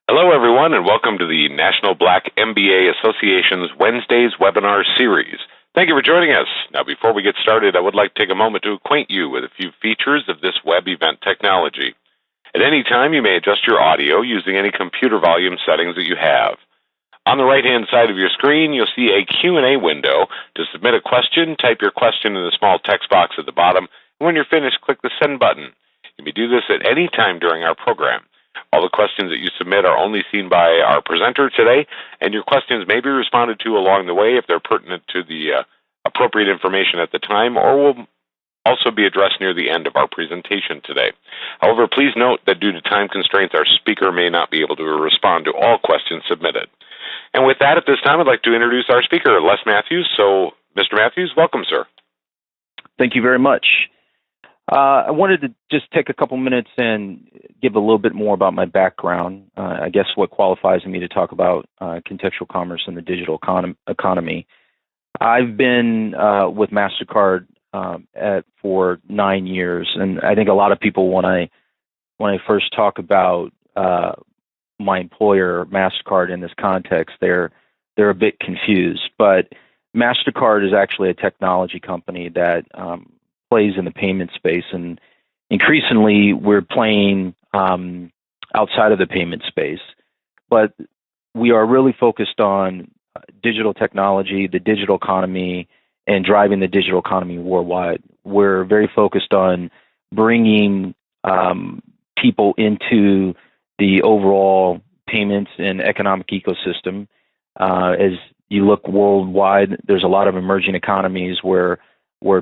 Hello, everyone, and welcome to the National Black MBA Association's Wednesdays webinar series. Thank you for joining us. Now, before we get started, I would like to take a moment to acquaint you with a few features of this web event technology. At any time, you may adjust your audio using any computer volume settings that you have. On the right-hand side of your screen, you'll see a Q&A window. To submit a question, type your question in the small text box at the bottom, and when you're finished, click the Send button. You may do this at any time during our program. All the questions that you submit are only seen by our presenter today, and your questions may be responded to along the way if they're pertinent to the appropriate information at the time, or will also be addressed near the end of our presentation today. However, please note that due to time constraints, our speaker may not be able to respond to all questions submitted. And with that, at this time, I'd like to introduce our speaker, Les Matthews. So, Mr. Matthews, welcome, sir. Thank you very much. I wanted to just take a couple minutes and give a little bit more about my background. I guess what qualifies me to talk about contextual commerce and the digital economy. I've been with MasterCard for 9 years, and I think a lot of people, when I first talk about my employer, MasterCard, in this context, they're a bit confused. But MasterCard is actually a technology company that plays in the payment space, and increasingly we're playing outside of the payment space. But we are really focused on digital technology, the digital economy, and driving the digital economy worldwide. We're very focused on bringing people into the overall payments and economic ecosystem. As you look worldwide, there's a lot of emerging economies where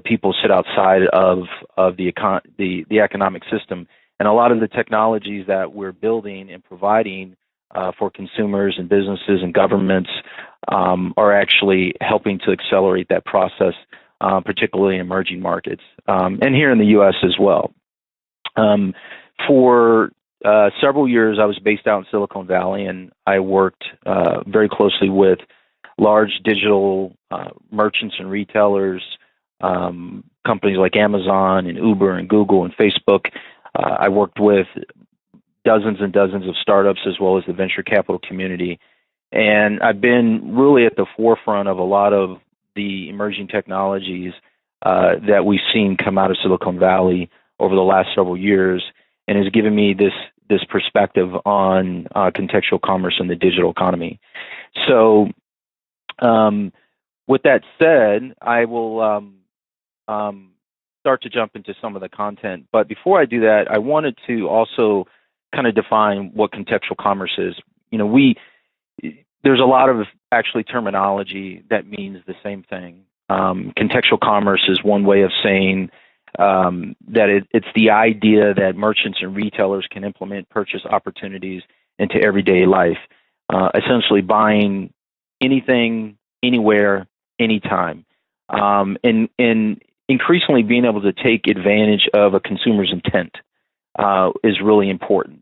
people sit outside of the economic system, and a lot of the technologies that we're building and providing for consumers and businesses and governments are actually helping to accelerate that process, particularly in emerging markets, and here in the U.S. as well. For several years, I was based out in Silicon Valley, and I worked very closely with large digital merchants and retailers, companies like Amazon and Uber and Google and Facebook. I worked with dozens and dozens of startups as well as the venture capital community. And I've been really at the forefront of a lot of the emerging technologies that we've seen come out of Silicon Valley over the last several years, and has given me this perspective on contextual commerce and the digital economy. So with that said, I will start to jump into some of the content. But before I do that, I wanted to also kind of define what contextual commerce is. You know, there's a lot of actually terminology that means the same thing. Contextual commerce is one way of saying that it's the idea that merchants and retailers can implement purchase opportunities into everyday life, essentially buying anything, anywhere, anytime, and increasingly being able to take advantage of a consumer's intent is really important.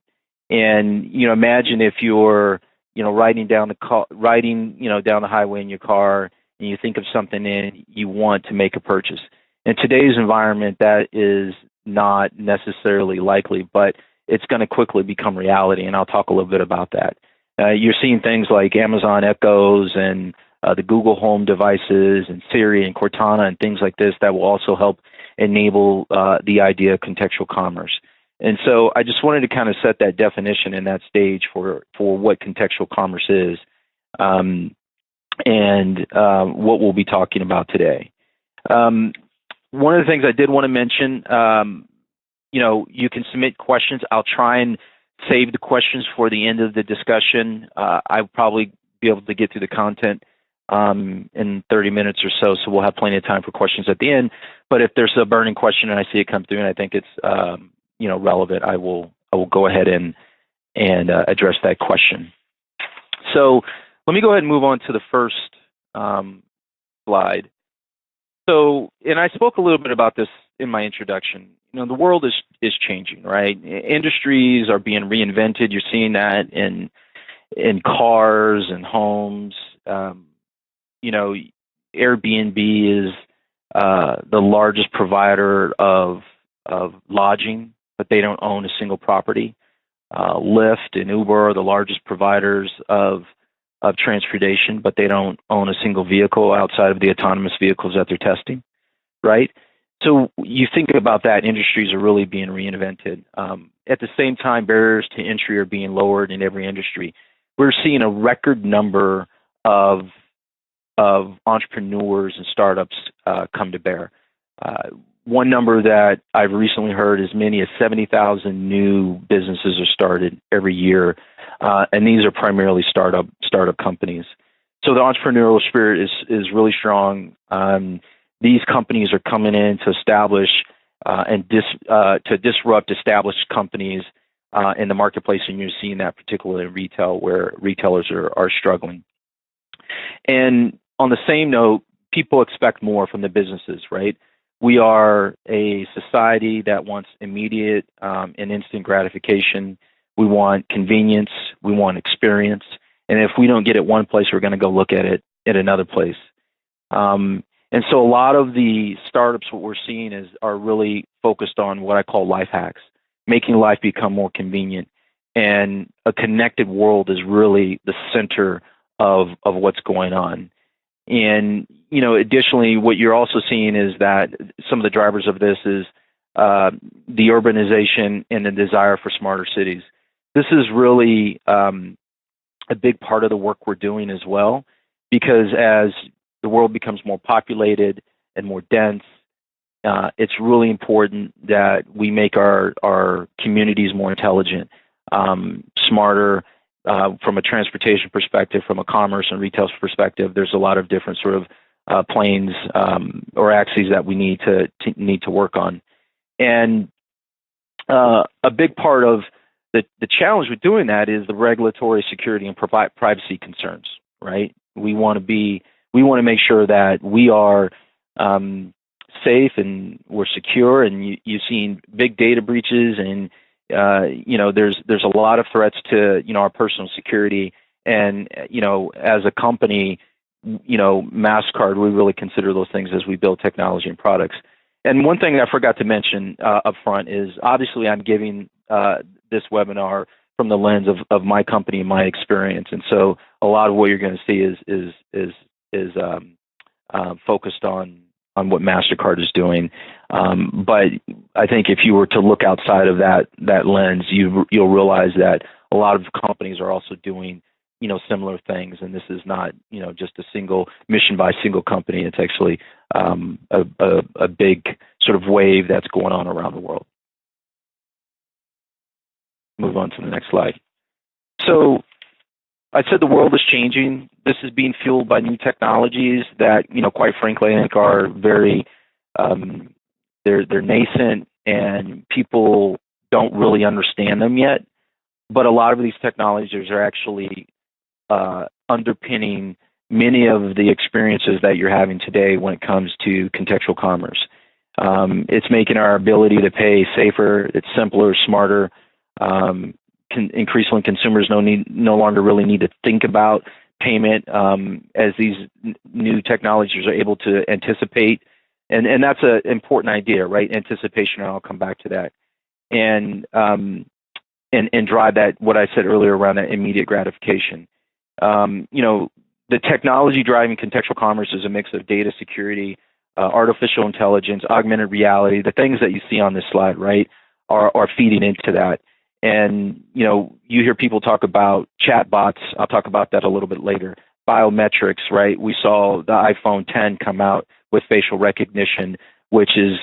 And imagine if you're riding down the highway in your car, and you think of something and you want to make a purchase. In today's environment, that is not necessarily likely, but it's going to quickly become reality, and I'll talk a little bit about that. You're seeing things like Amazon Echoes and the Google Home devices and Siri and Cortana and things like this that will also help enable the idea of contextual commerce. And so I just wanted to kind of set that definition in that stage for what contextual commerce is and what we'll be talking about today. One of the things I did want to mention, you can submit questions. I'll try and save the questions for the end of the discussion. I'll probably be able to get through the content in 30 minutes or so, so we'll have plenty of time for questions at the end. But if there's a burning question and I see it come through and I think it's relevant, I will go ahead and address that question. So let me go ahead and move on to the first slide. So, and I spoke a little bit about this in my introduction. The world is changing, right? Industries are being reinvented. You're seeing that in cars and homes. Airbnb is the largest provider of lodging, but they don't own a single property. Lyft and Uber are the largest providers of transportation, but they don't own a single vehicle outside of the autonomous vehicles that they're testing, right? So you think about that, industries are really being reinvented. At the same time, barriers to entry are being lowered in every industry. We're seeing a record number of entrepreneurs and startups come to bear. One number that I've recently heard, as many as 70,000 new businesses are started every year, and these are primarily startup companies. So the entrepreneurial spirit is really strong. These companies are coming in to establish and to disrupt established companies in the marketplace, and you're seeing that particularly in retail, where retailers are struggling. And on the same note, people expect more from the businesses, right? We are a society that wants immediate and instant gratification. We want convenience. We want experience. And if we don't get it one place, we're going to go look at it at another place. And so a lot of the startups, what we're seeing are really focused on what I call life hacks, making life become more convenient. And a connected world is really the center of what's going on. And, additionally, what you're also seeing is that some of the drivers of this is the urbanization and the desire for smarter cities. This is really a big part of the work we're doing as well, because as the world becomes more populated and more dense, it's really important that we make our communities more intelligent, smarter. From a transportation perspective, from a commerce and retail perspective, there's a lot of different sort of planes or axes that we need to work on. And a big part of the challenge with doing that is the regulatory, security, and privacy concerns. Right? We want to make sure that we are safe and we're secure. And you've seen big data breaches, and there's a lot of threats to our personal security. And as a company, MasterCard, we really consider those things as we build technology and products. And one thing I forgot to mention up front is, obviously, I'm giving this webinar from the lens of my company and my experience. And so a lot of what you're going to see is focused on what MasterCard is doing. But I think if you were to look outside of that lens, you'll realize that a lot of companies are also doing similar things, and this is not just a single mission by a single company. It's actually a big sort of wave that's going on around the world. Move on to the next slide. So I said the world is changing. This is being fueled by new technologies that, quite frankly, I think are very, they're nascent, and people don't really understand them yet. But a lot of these technologies are actually underpinning many of the experiences that you're having today when it comes to contextual commerce. It's making our ability to pay safer. It's simpler, smarter. Increasingly, consumers no longer really need to think about payment as these new technologies are able to anticipate. And that's an important idea, right? Anticipation, and I'll come back to that. And drive that, what I said earlier, around that immediate gratification. The technology driving contextual commerce is a mix of data security, artificial intelligence, augmented reality. The things that you see on this slide, right, are feeding into that. And, you hear people talk about chatbots. I'll talk about that a little bit later. Biometrics, right? We saw the iPhone 10 come out with facial recognition, which is,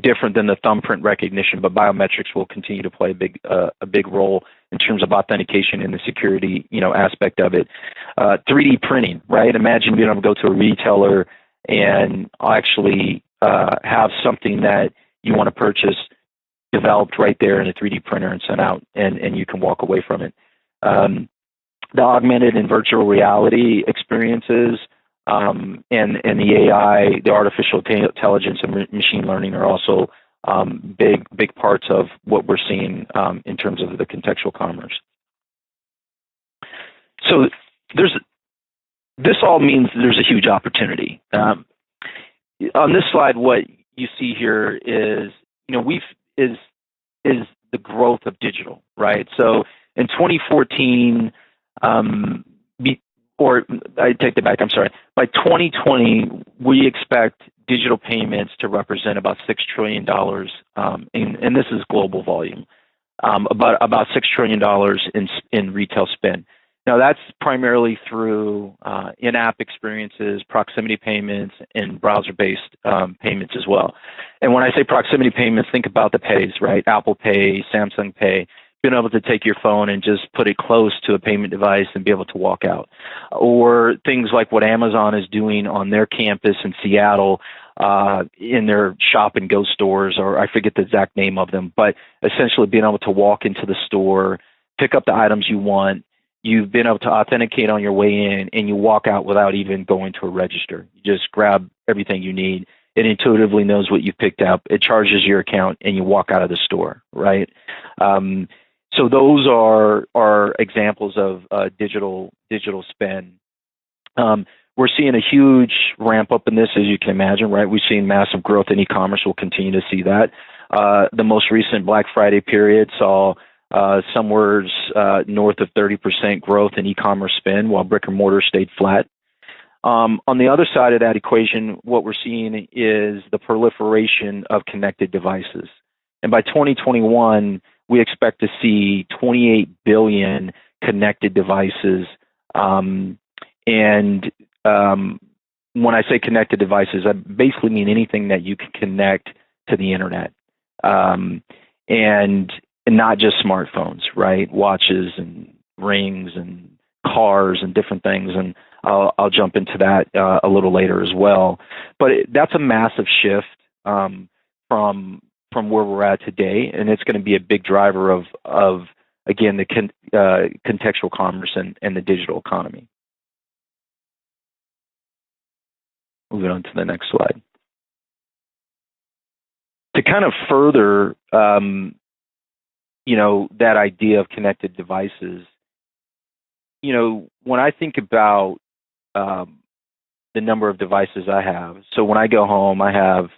different than the thumbprint recognition, but biometrics will continue to play a big role in terms of authentication and the security, aspect of it. 3D printing, right? Imagine being able to go to a retailer and actually have something that you want to purchase developed right there in a 3D printer and sent out, and you can walk away from it. The augmented and virtual reality experiences, and the AI, the artificial intelligence and machine learning are also big parts of what we're seeing in terms of the contextual commerce. So this all means there's a huge opportunity. On this slide, what you see here is, the growth of digital, right? So in 2014, or I take that back, I'm sorry. By 2020, we expect digital payments to represent about $6 trillion, and this is global volume, about $6 trillion in retail spend. Now, that's primarily through in-app experiences, proximity payments, and browser-based payments as well. And when I say proximity payments, think about the pays, right? Apple Pay, Samsung Pay, being able to take your phone and just put it close to a payment device and be able to walk out. Or things like what Amazon is doing on their campus in Seattle in their shop and go stores, or I forget the exact name of them, but essentially being able to walk into the store, pick up the items you want. You've been able to authenticate on your way in, and you walk out without even going to a register. You just grab everything you need. It intuitively knows what you've picked up. It charges your account, and you walk out of the store, right? So those are examples of digital spend. We're seeing a huge ramp up in this, as you can imagine, right? We've seen massive growth in e-commerce. We'll continue to see that. The most recent Black Friday period saw somewhere north of 30% growth in e-commerce spend, while brick and mortar stayed flat. On the other side of that equation, what we're seeing is the proliferation of connected devices. And by 2021, we expect to see 28 billion connected devices. And when I say connected devices, I basically mean anything that you can connect to the internet. And not just smartphones, right? Watches and rings and cars and different things. And I'll jump into that a little later as well. But that's a massive shift from where we're at today, and it's going to be a big driver of again, the contextual commerce and the digital economy. Moving on to the next slide. To kind of further, that idea of connected devices, when I think about the number of devices I have, so when I go home, I have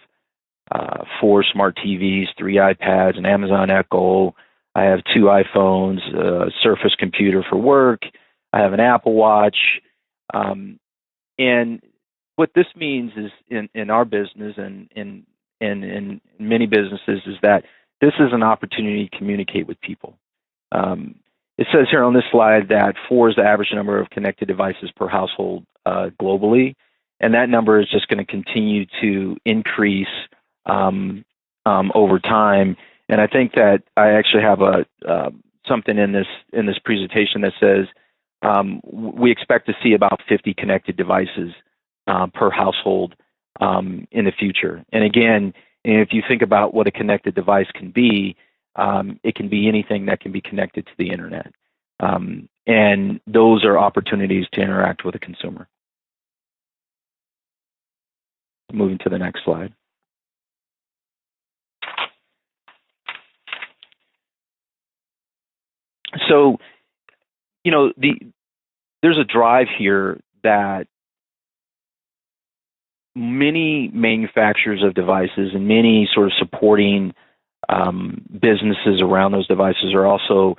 4 smart TVs, 3 iPads, an Amazon Echo. I have 2 iPhones, a Surface computer for work. I have an Apple Watch. And what this means is in our business and in many businesses is that this is an opportunity to communicate with people. It says here on this slide that 4 is the average number of connected devices per household globally, and that number is just going to continue to increase over time. And I think that I actually have something in this presentation that says we expect to see about 50 connected devices per household in the future. And again, if you think about what a connected device can be, it can be anything that can be connected to the internet. And those are opportunities to interact with a consumer. Moving to the next slide. So, there's a drive here that many manufacturers of devices and many sort of supporting businesses around those devices are also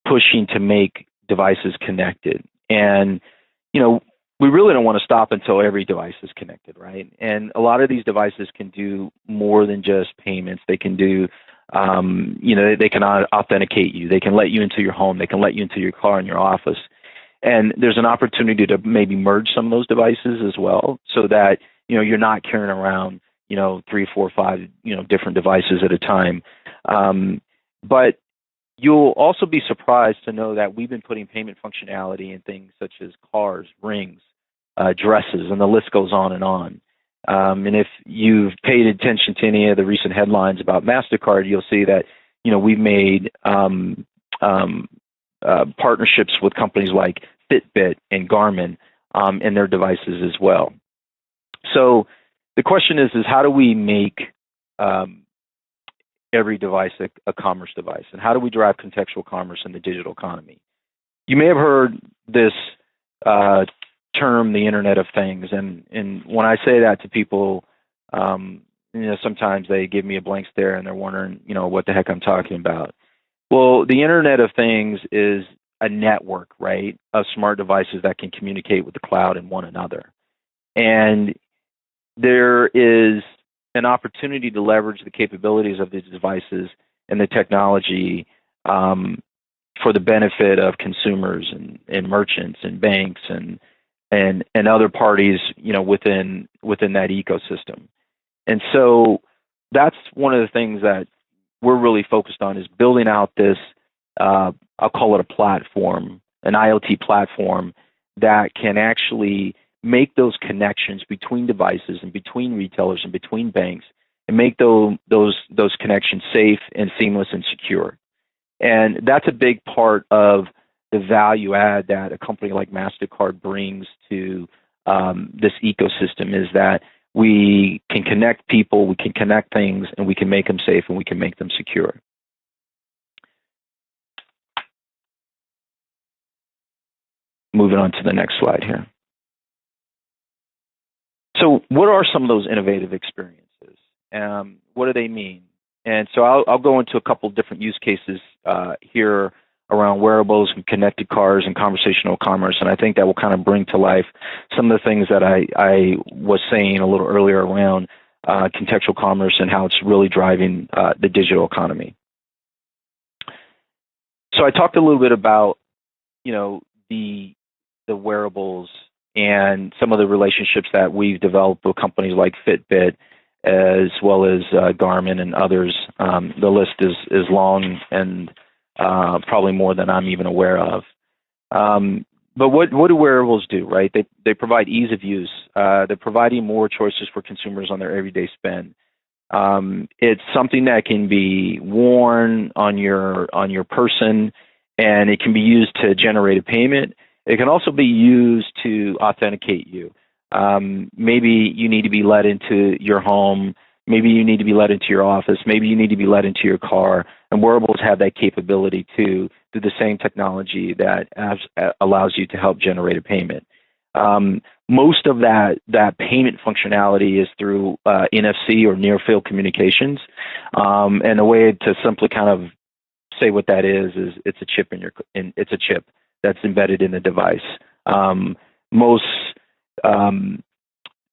pushing to make devices connected. And, we really don't want to stop until every device is connected, right? And a lot of these devices can do more than just payments. They can do, they can authenticate you. They can let you into your home. They can let you into your car and your office. And there's an opportunity to maybe merge some of those devices as well, so that, you're not carrying around, 3, 4, 5, different devices at a time. But you'll also be surprised to know that we've been putting payment functionality in things such as cars, rings, dresses, and the list goes on and on. And if you've paid attention to any of the recent headlines about MasterCard, you'll see that, we've made partnerships with companies like Fitbit and Garmin and their devices as well. So the question is how do we make every device a commerce device? And how do we drive contextual commerce in the digital economy? You may have heard this term, the Internet of Things. And when I say that to people, sometimes they give me a blank stare and they're wondering, what the heck I'm talking about. Well, the Internet of Things is a network, right, of smart devices that can communicate with the cloud and one another. And there is an opportunity to leverage the capabilities of these devices and the technology for the benefit of consumers and merchants and banks and other parties, within that ecosystem. And so that's one of the things that we're really focused on is building out this, I'll call it a platform, an IoT platform that can actually make those connections between devices and between retailers and between banks and make those connections safe and seamless and secure. And that's a big part of the value add that a company like MasterCard brings to this ecosystem is that we can connect people, we can connect things, and we can make them safe and we can make them secure. Moving on to the next slide here. So what are some of those innovative experiences? What do they mean? And so I'll go into a couple different use cases here around wearables and connected cars and conversational commerce, and I think that will kind of bring to life some of the things that I was saying a little earlier around contextual commerce and how it's really driving the digital economy. So I talked a little bit about, the wearables and some of the relationships that we've developed with companies like Fitbit, as well as Garmin and others. The list is long and probably more than I'm even aware of. But what do wearables do, right? They provide ease of use. They're providing more choices for consumers on their everyday spend. It's something that can be worn on your person, and it can be used to generate a payment. It can also be used to authenticate you. Maybe you need to be let into your home. Maybe you need to be let into your office. Maybe you need to be let into your car. And wearables have that capability too, through the same technology that allows you to help generate a payment. Most of that payment functionality is through NFC or near field communications. And the way to simply kind of say what that is it's a chip it's a chip that's embedded in the device.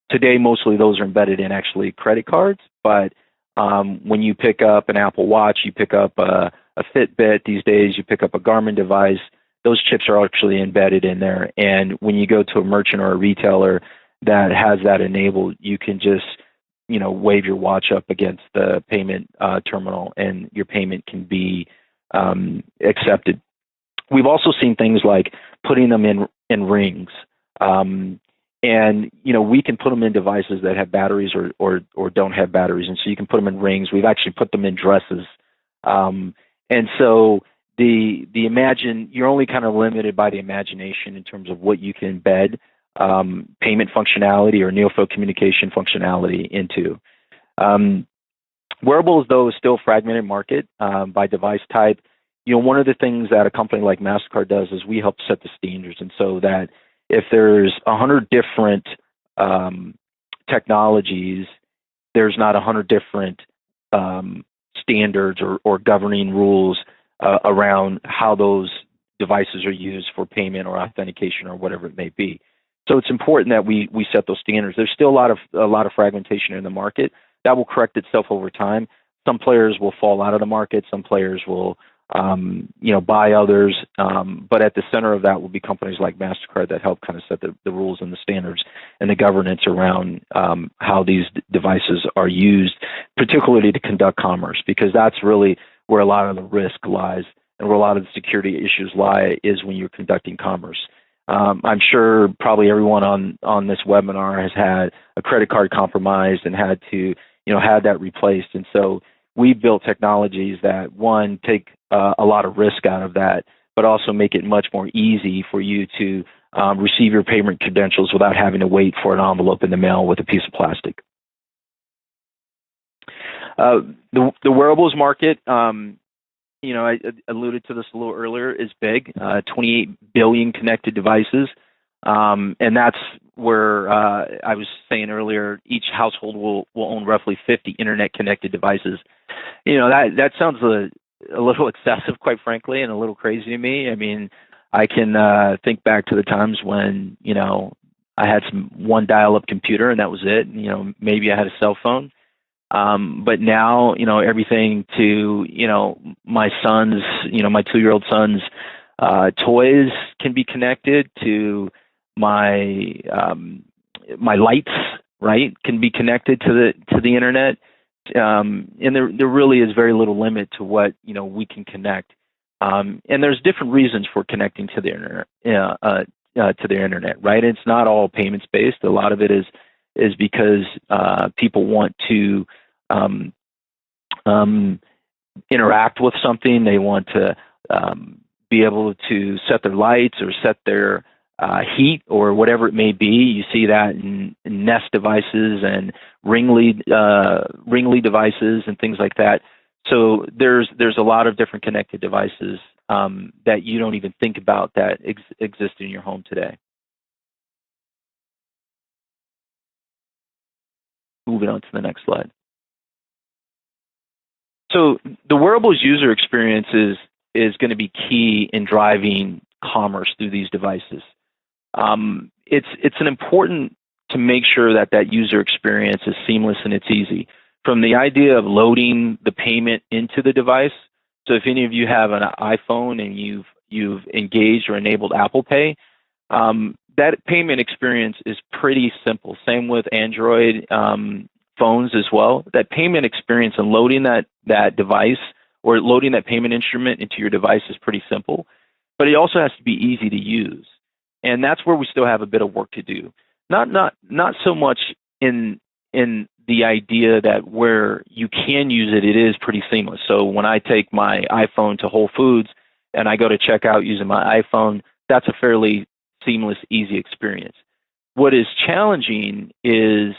Today, mostly those are embedded in actually credit cards, but when you pick up an Apple Watch, you pick up a Fitbit these days, you pick up a Garmin device, those chips are actually embedded in there. And when you go to a merchant or a retailer that has that enabled, you can just, wave your watch up against the payment terminal and your payment can be accepted. We've also seen things like putting them in rings. And, we can put them in devices that have batteries or don't have batteries. And so you can put them in rings. We've actually put them in dresses. And so you're only kind of limited by the imagination in terms of what you can embed payment functionality or near-field communication functionality into. Wearables, though, is still a fragmented market by device type. One of the things that a company like MasterCard does is we help set the standards. And so that if there's 100 different technologies, there's not 100 different standards or governing rules around how those devices are used for payment or authentication or whatever it may be. So it's important that we set those standards. There's still a lot of fragmentation in the market. That will correct itself over time. Some players will fall out of the market. Some players will buy others. But at the center of that will be companies like MasterCard that help kind of set the rules and the standards and the governance around how these devices are used, particularly to conduct commerce, because that's really where a lot of the risk lies and where a lot of the security issues lie is when you're conducting commerce. I'm sure probably everyone on this webinar has had a credit card compromised and had to, have that replaced. And so we built technologies that, one, take a lot of risk out of that, but also make it much more easy for you to receive your payment credentials without having to wait for an envelope in the mail with a piece of plastic. The wearables market, I alluded to this a little earlier, is big, 28 billion connected devices. And that's where I was saying earlier, each household will own roughly 50 internet connected devices. That sounds a little excessive, quite frankly, and a little crazy to me. I mean, I can think back to the times when, I had one dial-up computer and that was it. Maybe I had a cell phone. But now, everything to, my son's, my 2-year-old son's toys can be connected to my my lights, right? Can be connected to the internet. And there really is very little limit to what, we can connect. And there's different reasons for connecting to the internet, right? It's not all payments based. A lot of it is because people want to interact with something. They want to be able to set their lights or set their heat or whatever it may be. You see that in Nest devices and Ringly devices and things like that. So there's a lot of different connected devices that you don't even think about that exist in your home today. Moving on to the next slide. So the wearables user experience is going to be key in driving commerce through these devices. It's an important to make sure that user experience is seamless and it's easy. From the idea of loading the payment into the device. So if any of you have an iPhone and you've engaged or enabled Apple Pay, that payment experience is pretty simple. Same with Android phones as well. That payment experience and loading that device or loading that payment instrument into your device is pretty simple, but it also has to be easy to use. And that's where we still have a bit of work to do. Not so much in the idea that where you can use it, it is pretty seamless. So when I take my iPhone to Whole Foods and I go to checkout using my iPhone, that's a fairly seamless, easy experience. What is challenging is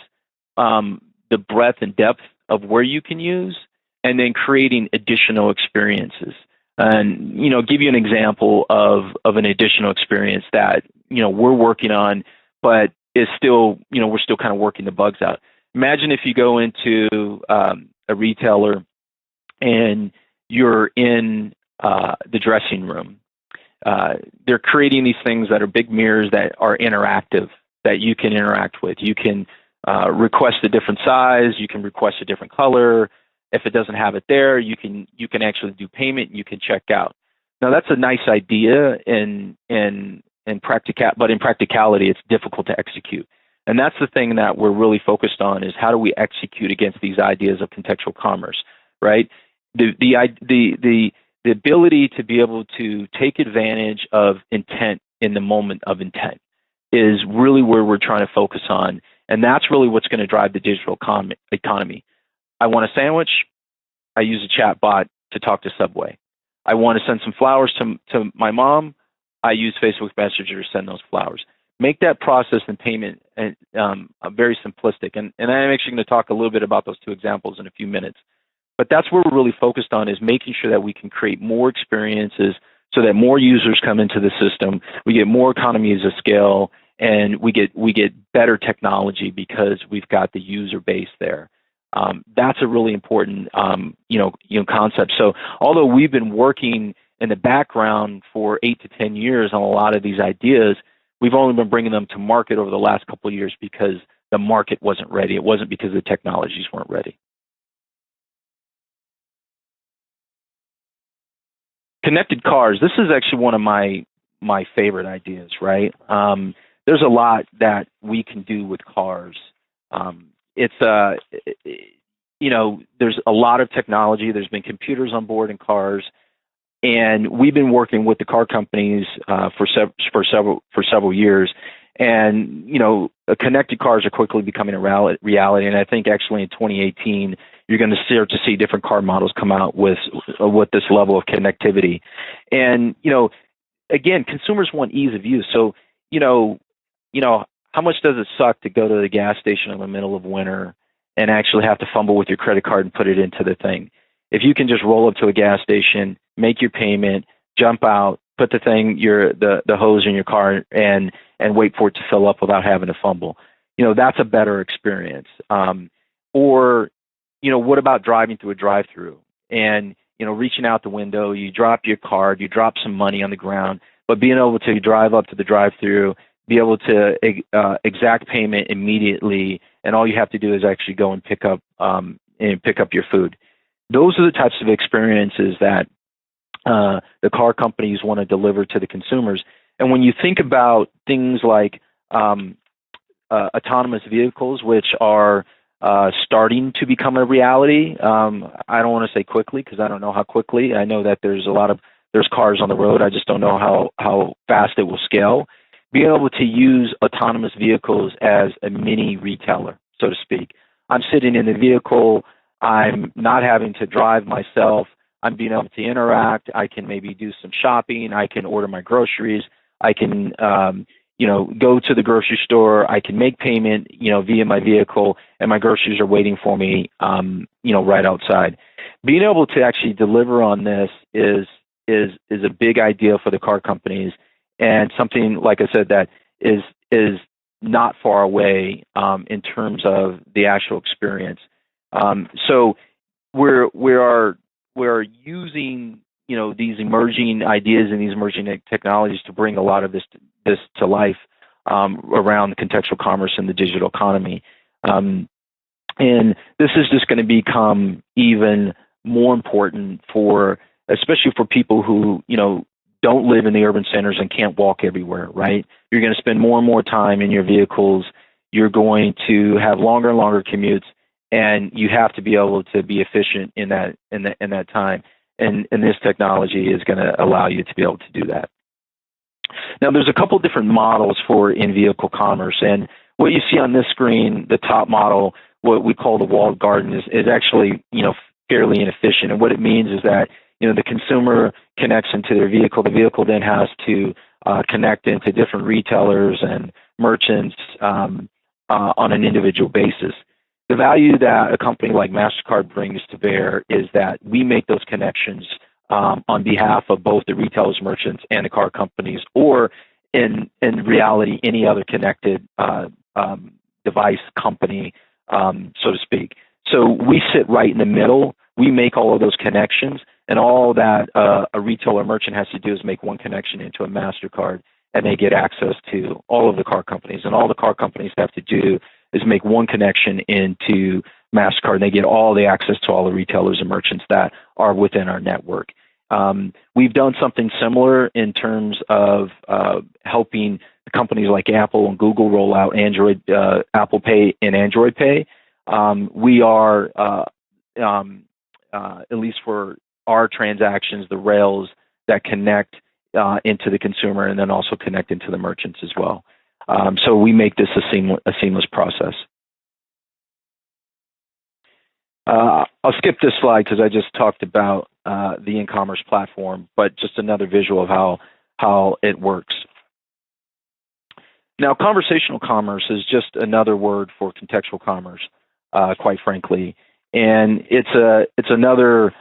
the breadth and depth of where you can use and then creating additional experiences. And, give you an example of an additional experience that, we're working on, but is still, we're still kind of working the bugs out. Imagine if you go into a retailer and you're in the dressing room. They're creating these things that are big mirrors that are interactive, that you can interact with. You can request a different size. You can request a different color. If it doesn't have it there, you can actually do payment and you can check out. Now that's a nice idea but in practicality, it's difficult to execute. And that's the thing that we're really focused on is how do we execute against these ideas of contextual commerce, right? The ability to be able to take advantage of intent in the moment of intent is really where we're trying to focus on. And that's really what's going to drive the digital economy. I want a sandwich. I use a chat bot to talk to Subway. I want to send some flowers to my mom. I use Facebook Messenger to send those flowers. Make that process and payment very simplistic. And I'm actually going to talk a little bit about those two examples in a few minutes. But that's where we're really focused on is making sure that we can create more experiences so that more users come into the system. We get more economies of scale, and we get better technology because we've got the user base there. That's a really important concept. So although we've been working in the background for 8 to 10 years on a lot of these ideas, we've only been bringing them to market over the last couple of years because the market wasn't ready. It wasn't because the technologies weren't ready. Connected cars. This is actually one of my favorite ideas, right? There's a lot that we can do with cars. There's a lot of technology. There's been computers on board in cars, and we've been working with the car companies for several years. And connected cars are quickly becoming a reality. And I think actually in 2018, you're going to start to see different car models come out with this level of connectivity. And again, consumers want ease of use. So how much does it suck to go to the gas station in the middle of winter and actually have to fumble with your credit card and put it into the thing? If you can just roll up to a gas station, make your payment, jump out, put the hose in your car and wait for it to fill up without having to fumble. That's a better experience. Or what about driving through a drive-through? And reaching out the window, you drop your card, you drop some money on the ground, but being able to drive up to the drive-through, be able to exact payment immediately, and all you have to do is actually go and pick up your food. Those are the types of experiences that the car companies want to deliver to the consumers. And when you think about things like autonomous vehicles, which are starting to become a reality, I don't want to say quickly because I don't know how quickly. I know that there's cars on the road. I just don't know how fast it will scale. Being able to use autonomous vehicles as a mini retailer, so to speak. I'm sitting in the vehicle. I'm not having to drive myself. I'm being able to interact. I can maybe do some shopping. I can order my groceries. I can, go to the grocery store. I can make payment, via my vehicle, and my groceries are waiting for me, right outside. Being able to actually deliver on this is a big idea for the car companies, and something, like I said, that is not far away in terms of the actual experience. So we are using these emerging ideas and these emerging technologies to bring a lot of this to life around contextual commerce and the digital economy. And this is just going to become even more important especially for people who don't live in the urban centers and can't walk everywhere, right? You're going to spend more and more time in your vehicles. You're going to have longer and longer commutes, and you have to be able to be efficient in that time. And this technology is going to allow you to be able to do that. Now, there's a couple different models for in-vehicle commerce, and what you see on this screen, the top model, what we call the walled garden, is actually fairly inefficient. And what it means is that the consumer connects into their vehicle. The vehicle then has to connect into different retailers and merchants on an individual basis. The value that a company like MasterCard brings to bear is that we make those connections on behalf of both the retailers, merchants, and the car companies, or in reality, any other connected device company, so to speak. So we sit right in the middle. We make all of those connections, and all that a retailer or merchant has to do is make one connection into a MasterCard, and they get access to all of the car companies. And all the car companies have to do is make one connection into MasterCard, and they get all the access to all the retailers and merchants that are within our network. We've done something similar in terms of helping companies like Apple and Google roll out Apple Pay and Android Pay. We are, at least for our transactions, the rails that connect into the consumer and then also connect into the merchants as well. So we make this a seamless process. I'll skip this slide because I just talked about the in-commerce platform, but just another visual of how it works. Now, conversational commerce is just another word for contextual commerce, quite frankly, and it's another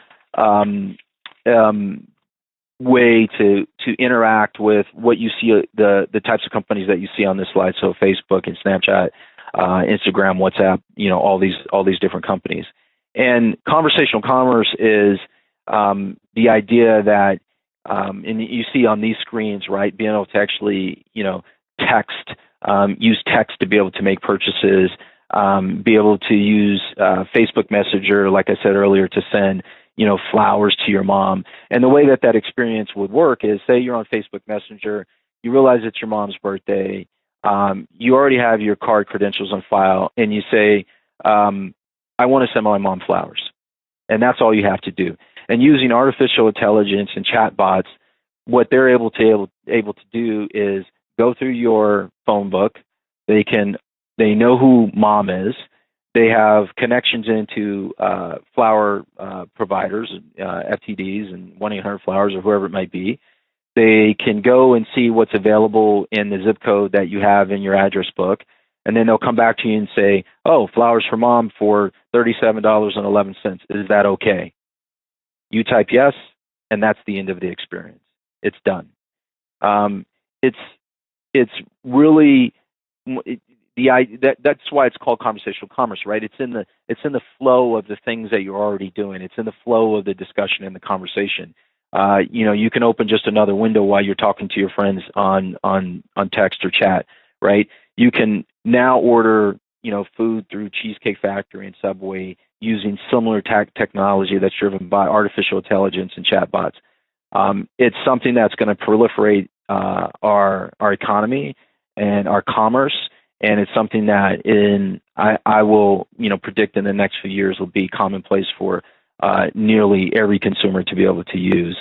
way to interact with what you see, the types of companies that you see on this slide. So Facebook and Snapchat, Instagram, WhatsApp, all these different companies. And conversational commerce is the idea that, and you see on these screens, right, being able to actually, text, use text to be able to make purchases, be able to use Facebook Messenger, like I said earlier, to send, flowers to your mom. And the way that experience would work is, say you're on Facebook Messenger, you realize it's your mom's birthday, you already have your card credentials on file, and you say, I want to send my mom flowers. And that's all you have to do. And using artificial intelligence and chatbots, what they're able to do is go through your phone book. They know who mom is. They have connections into flower providers, FTDs and 1-800-Flowers or whoever it might be. They can go and see what's available in the zip code that you have in your address book, and then they'll come back to you and say, oh, flowers for mom for $37.11. Is that okay? You type yes, and that's the end of the experience. It's done. It's really that's why it's called conversational commerce, right? It's in the flow of the things that you're already doing. It's in the flow of the discussion and the conversation. You can open just another window while you're talking to your friends on text or chat, right? You can now order food through Cheesecake Factory and Subway using similar technology that's driven by artificial intelligence and chatbots. It's something that's going to proliferate our economy and our commerce, and it's something that I will predict in the next few years will be commonplace for nearly every consumer to be able to use,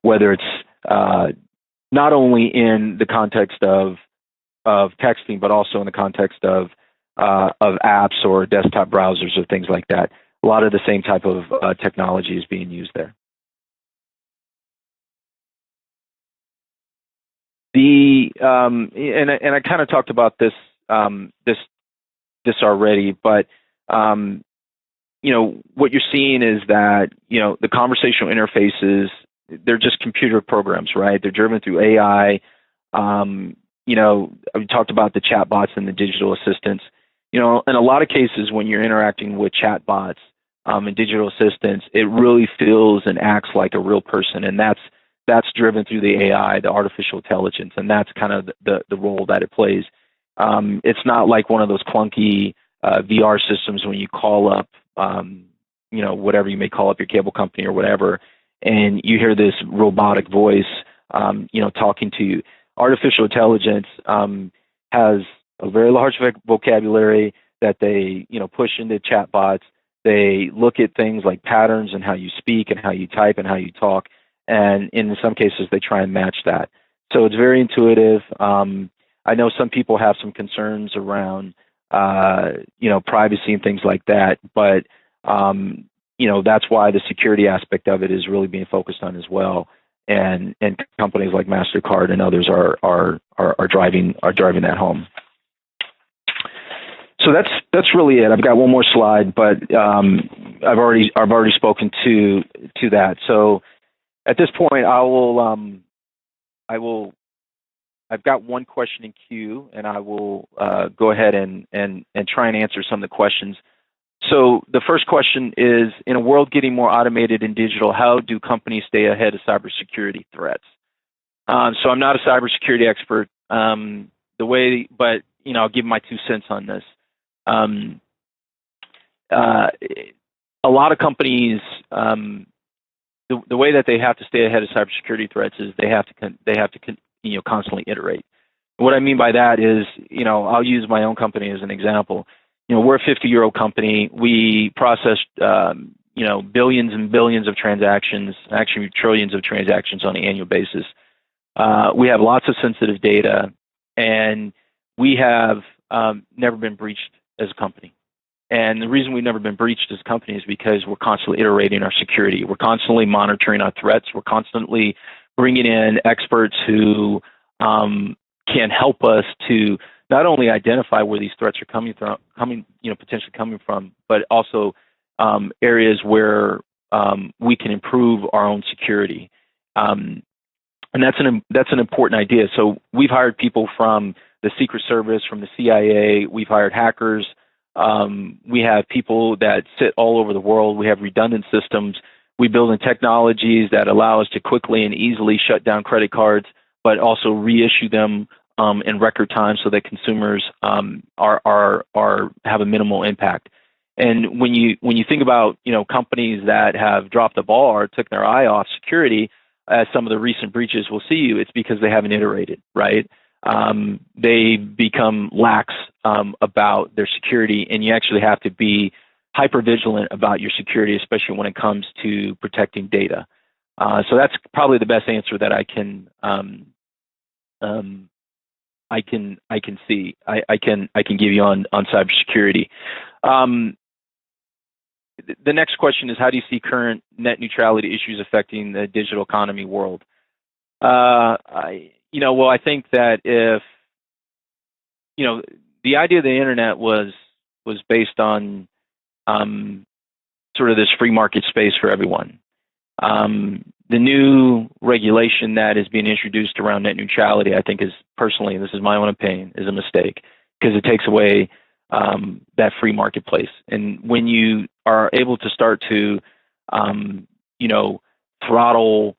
whether it's not only in the context of texting, but also in the context of apps or desktop browsers or things like that. A lot of the same type of technology is being used there. And I kind of talked about this already, but what you're seeing is that the conversational interfaces, they're just computer programs, right? They're driven through AI. We talked about the chatbots and the digital assistants. In a lot of cases, when you're interacting with chatbots and digital assistants, it really feels and acts like a real person, and that's driven through the AI, the artificial intelligence, and that's kind of the role that it plays. It's not like one of those clunky VR systems when you call up, whatever you may call up your cable company or whatever, and you hear this robotic voice, talking to you. Artificial intelligence has a very large vocabulary that they, push into chatbots. They look at things like patterns and how you speak and how you type and how you talk, and in some cases they try and match that. So it's very intuitive. I know some people have some concerns around, privacy and things like that, but that's why the security aspect of it is really being focused on as well. And companies like MasterCard and others are driving that home. So that's really it. I've got one more slide, but I've already spoken to that. So at this point, I've got one question in queue, and I will go ahead and try and answer some of the questions. So the first question is, in a world getting more automated and digital, how do companies stay ahead of cybersecurity threats? So I'm not a cybersecurity expert, but I'll give my 2 cents on this. A lot of companies, the way that they have to stay ahead of cybersecurity threats is they have to constantly iterate. What I mean by that is, I'll use my own company as an example. We're a 50-year-old company. We process, billions and billions of transactions, actually trillions of transactions on an annual basis. We have lots of sensitive data, and we have never been breached as a company. And the reason we've never been breached as a company is because we're constantly iterating our security. We're constantly monitoring our threats. We're constantly bringing in experts who can help us to not only identify where these threats are potentially coming from, but also areas where we can improve our own security. And that's an important idea. So we've hired people from the Secret Service, from the CIA. We've hired hackers. We have people that sit all over the world. We have redundant systems. We build in technologies that allow us to quickly and easily shut down credit cards, but also reissue them in record time so that consumers have a minimal impact. And when you think about companies that have dropped the ball or took their eye off security, as some of the recent breaches will see you, it's because they haven't iterated, right? They become lax about their security, and you actually have to be hyper vigilant about your security, especially when it comes to protecting data. So that's probably the best answer that I can see. I can give you on cybersecurity. The next question is, how do you see current net neutrality issues affecting the digital economy world? I think that if the idea of the internet was based on sort of this free market space for everyone. The new regulation that is being introduced around net neutrality, I think, is personally, this is my own opinion, is a mistake because it takes away that free marketplace. And when you are able to start to, throttle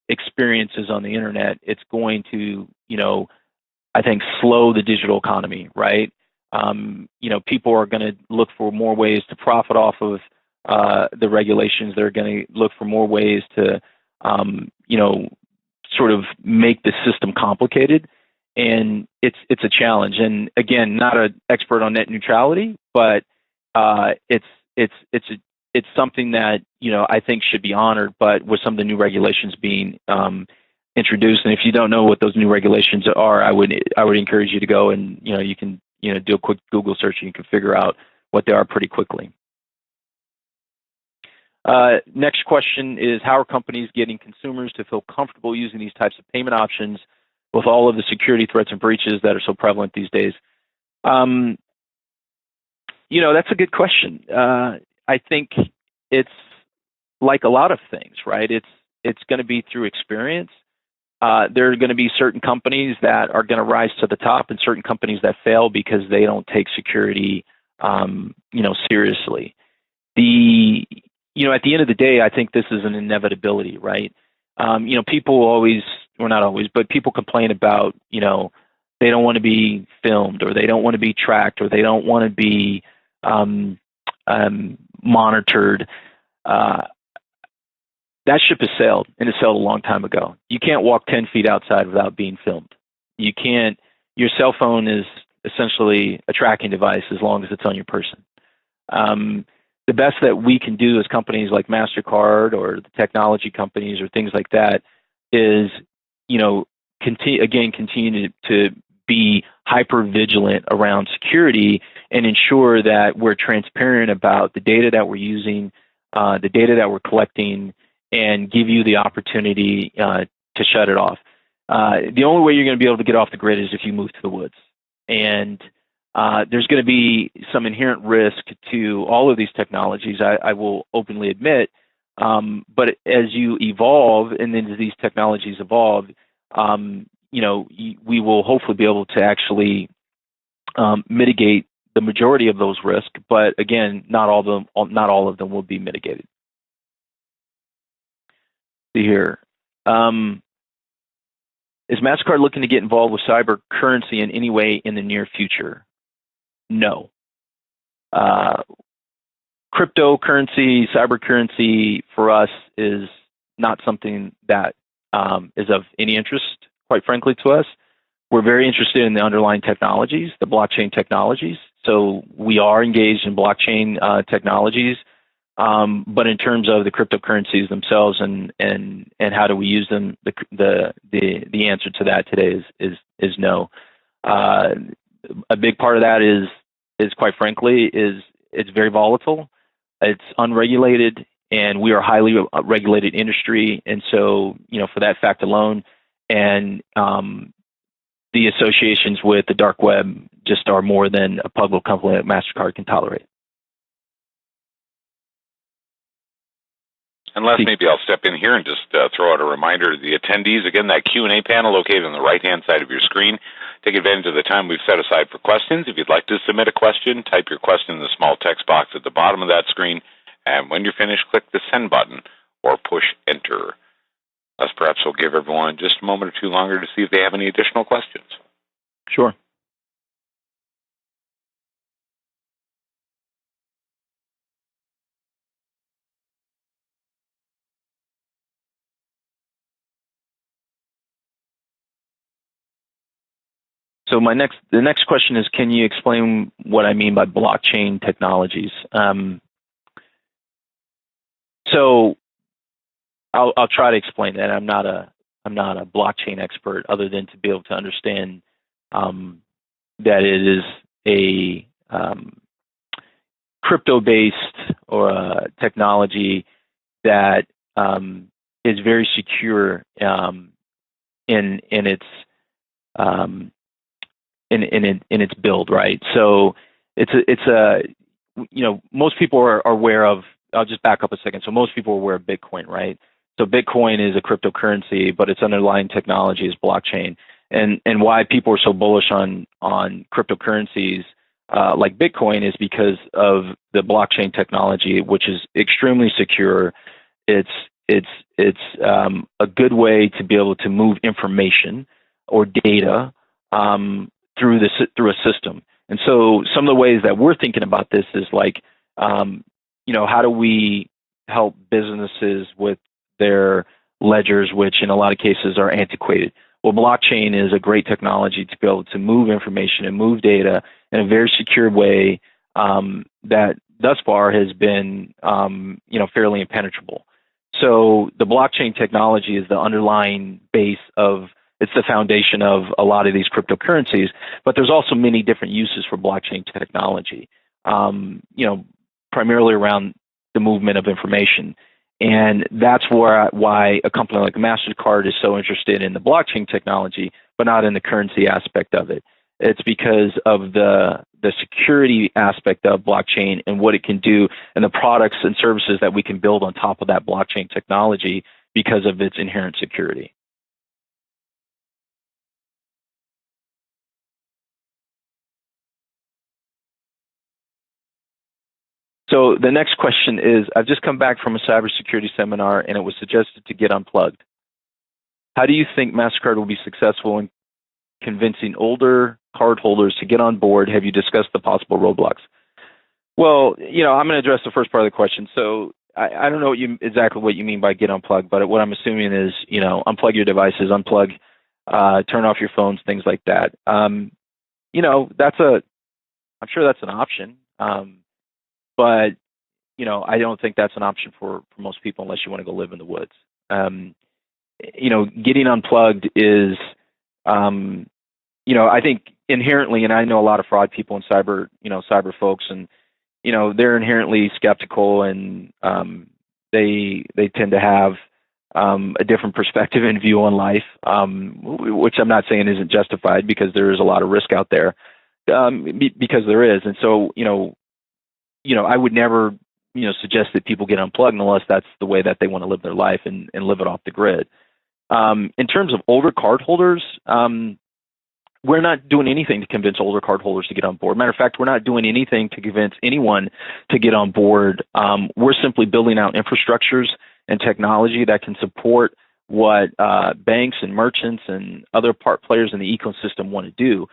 experiences on the internet, it's going to, I think, slow the digital economy, right? People are going to look for more ways to profit off of the regulations. They're going to look for more ways to, sort of make the system complicated, and it's a challenge. And again, not an expert on net neutrality, but it's something that I think should be honored. But with some of the new regulations being introduced, and if you don't know what those new regulations are, I would encourage you to go and you can do a quick Google search and you can figure out what they are pretty quickly. Next question is, how are companies getting consumers to feel comfortable using these types of payment options with all of the security threats and breaches that are so prevalent these days? That's a good question. I think it's like a lot of things, right? It's going to be through experience. There are going to be certain companies that are going to rise to the top and certain companies that fail because they don't take security, seriously. At the end of the day, I think this is an inevitability, right? People always, or not always, but people complain about, they don't want to be filmed, or they don't want to be tracked, or they don't want to be monitored. That ship has sailed, and it sailed a long time ago. You can't walk 10 feet outside without being filmed. You can't. Your cell phone is essentially a tracking device as long as it's on your person. The best that we can do as companies like MasterCard or the technology companies or things like that is, continue to be hyper vigilant around security and ensure that we're transparent about the data that we're using, the data that we're collecting, and give you the opportunity to shut it off. The only way you're going to be able to get off the grid is if you move to the woods. And there's going to be some inherent risk to all of these technologies, I will openly admit. But as you evolve and then as these technologies evolve, we will hopefully be able to actually mitigate the majority of those risks. But again, not all of them will be mitigated. See here. Is MasterCard looking to get involved with cyber currency in any way in the near future? No. Cryptocurrency, cyber currency for us is not something that is of any interest, quite frankly, to us. We're very interested in the underlying technologies, the blockchain technologies. So we are engaged in blockchain technologies. But in terms of the cryptocurrencies themselves and how do we use them, the answer to that today is no. A big part of that is quite frankly it's very volatile, it's unregulated, and we are a highly regulated industry. And so for that fact alone, and the associations with the dark web just are more than a public company like MasterCard can tolerate. And Les, maybe I'll step in here and just throw out a reminder to the attendees. Again, that Q&A panel located on the right-hand side of your screen. Take advantage of the time we've set aside for questions. If you'd like to submit a question, type your question in the small text box at the bottom of that screen. And when you're finished, click the send button or push enter. Les, perhaps we'll give everyone just a moment or two longer to see if they have any additional questions. Sure. So the next question is, can you explain what I mean by blockchain technologies? So I'll try to explain that. I'm not a blockchain expert, other than to be able to understand that it is a crypto-based or a technology that is very secure in its build, right? So it's a most people are aware of I'll just back up a second. So most people are aware of Bitcoin, right? So Bitcoin is a cryptocurrency, but its underlying technology is blockchain. And why people are so bullish on cryptocurrencies like Bitcoin is because of the blockchain technology, which is extremely secure. It's a good way to be able to move information or data through a system. And so some of the ways that we're thinking about this is like, how do we help businesses with their ledgers, which in a lot of cases are antiquated? Well, blockchain is a great technology to be able to move information and move data in a very secure way that thus far has been, fairly impenetrable. So the blockchain technology is the underlying base it's the foundation of a lot of these cryptocurrencies, but there's also many different uses for blockchain technology, primarily around the movement of information. And that's why a company like MasterCard is so interested in the blockchain technology, but not in the currency aspect of it. It's because of the security aspect of blockchain and what it can do and the products and services that we can build on top of that blockchain technology because of its inherent security. So the next question is, I've just come back from a cybersecurity seminar and it was suggested to get unplugged. How do you think MasterCard will be successful in convincing older cardholders to get on board? Have you discussed the possible roadblocks? Well, I'm going to address the first part of the question. So I don't know exactly what you mean by get unplugged, but what I'm assuming is, unplug your devices, turn off your phones, things like that. I'm sure that's an option. But, I don't think that's an option for most people unless you want to go live in the woods. Getting unplugged is, I think inherently, and I know a lot of fraud people and cyber folks, and, they're inherently skeptical and they tend to have a different perspective and view on life, which I'm not saying isn't justified because there is a lot of risk out there, because there is. And so, I would never, suggest that people get unplugged unless that's the way that they want to live their life and live it off the grid. In terms of older cardholders, we're not doing anything to convince older cardholders to get on board. Matter of fact, we're not doing anything to convince anyone to get on board. We're simply building out infrastructures and technology that can support what banks and merchants and other part players in the ecosystem want to do.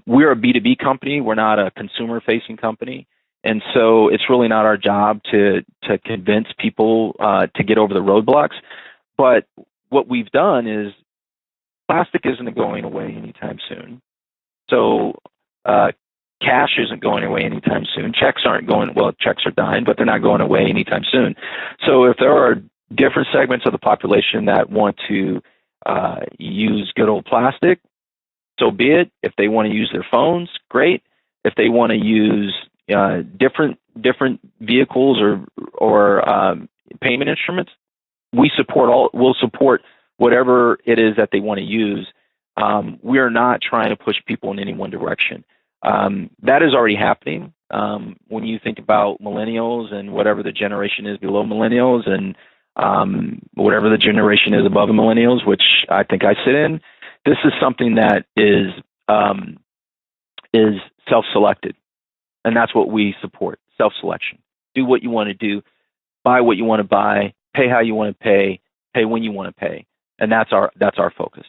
We're a B2B company. We're not a consumer-facing company. And so it's really not our job to convince people to get over the roadblocks. But what we've done is plastic isn't going away anytime soon. So cash isn't going away anytime soon. Checks are dying, but they're not going away anytime soon. So if there are different segments of the population that want to use good old plastic, so be it. If they want to use their phones, great. If they want to use different vehicles or payment instruments, we'll support whatever it is that they want to use. We are not trying to push people in any one direction. That is already happening. When you think about millennials and whatever the generation is below millennials and whatever the generation is above the millennials, which I think I sit in, this is something that is self-selected. And that's what we support, self-selection. Do what you want to do, buy what you want to buy, pay how you want to pay when you want to pay. And that's our focus.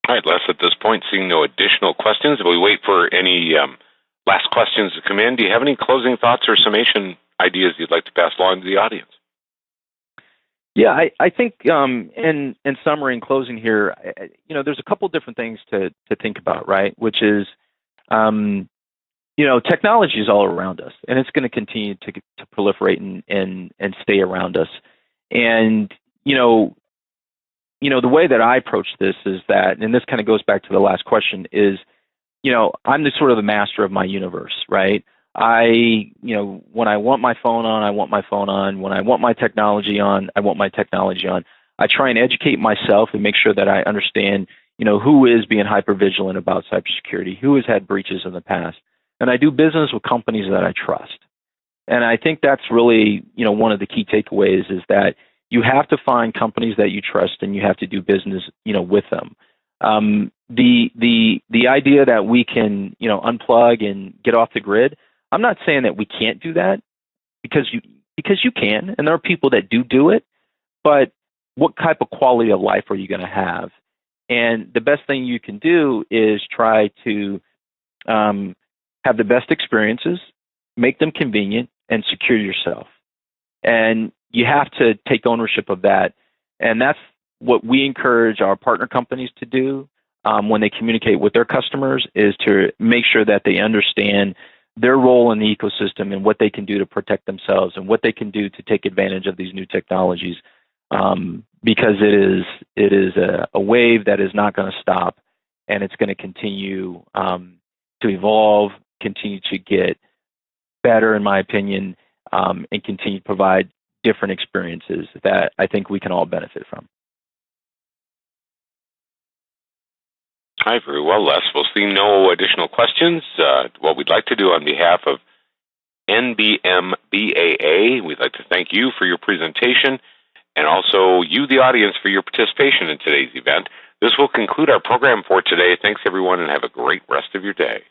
All right, Les, at this point, seeing no additional questions, we wait for any last questions to come in. Do you have any closing thoughts or summation ideas you'd like to pass along to the audience? Yeah, I think in summary and closing here, there's a couple different things to think about, right? Which is, technology is all around us, and it's going to continue to proliferate and stay around us. And the way that I approach this is that, and this kind of goes back to the last question, is I'm the sort of the master of my universe, right? When I want my phone on, I want my phone on. When I want my technology on, I want my technology on. I try and educate myself and make sure that I understand who is being hypervigilant about cybersecurity, who has had breaches in the past. And I do business with companies that I trust. And I think that's really, one of the key takeaways is that you have to find companies that you trust and you have to do business, with them. The idea that we can, unplug and get off the grid, I'm not saying that we can't do that because you can, and there are people that do it, but what type of quality of life are you going to have? And the best thing you can do is try to have the best experiences, make them convenient, and secure yourself. And you have to take ownership of that. And that's what we encourage our partner companies to do when they communicate with their customers, is to make sure that they understand their role in the ecosystem and what they can do to protect themselves and what they can do to take advantage of these new technologies. Because it is a wave that is not going to stop, and it's going to continue to evolve, continue to get better, in my opinion, and continue to provide different experiences that I think we can all benefit from. All right, very well, Les. We'll see no additional questions. What we'd like to do on behalf of Nbmbaa, we'd like to thank you for your presentation, and also you, the audience, for your participation in today's event. This will conclude our program for today. Thanks, everyone, and have a great rest of your day.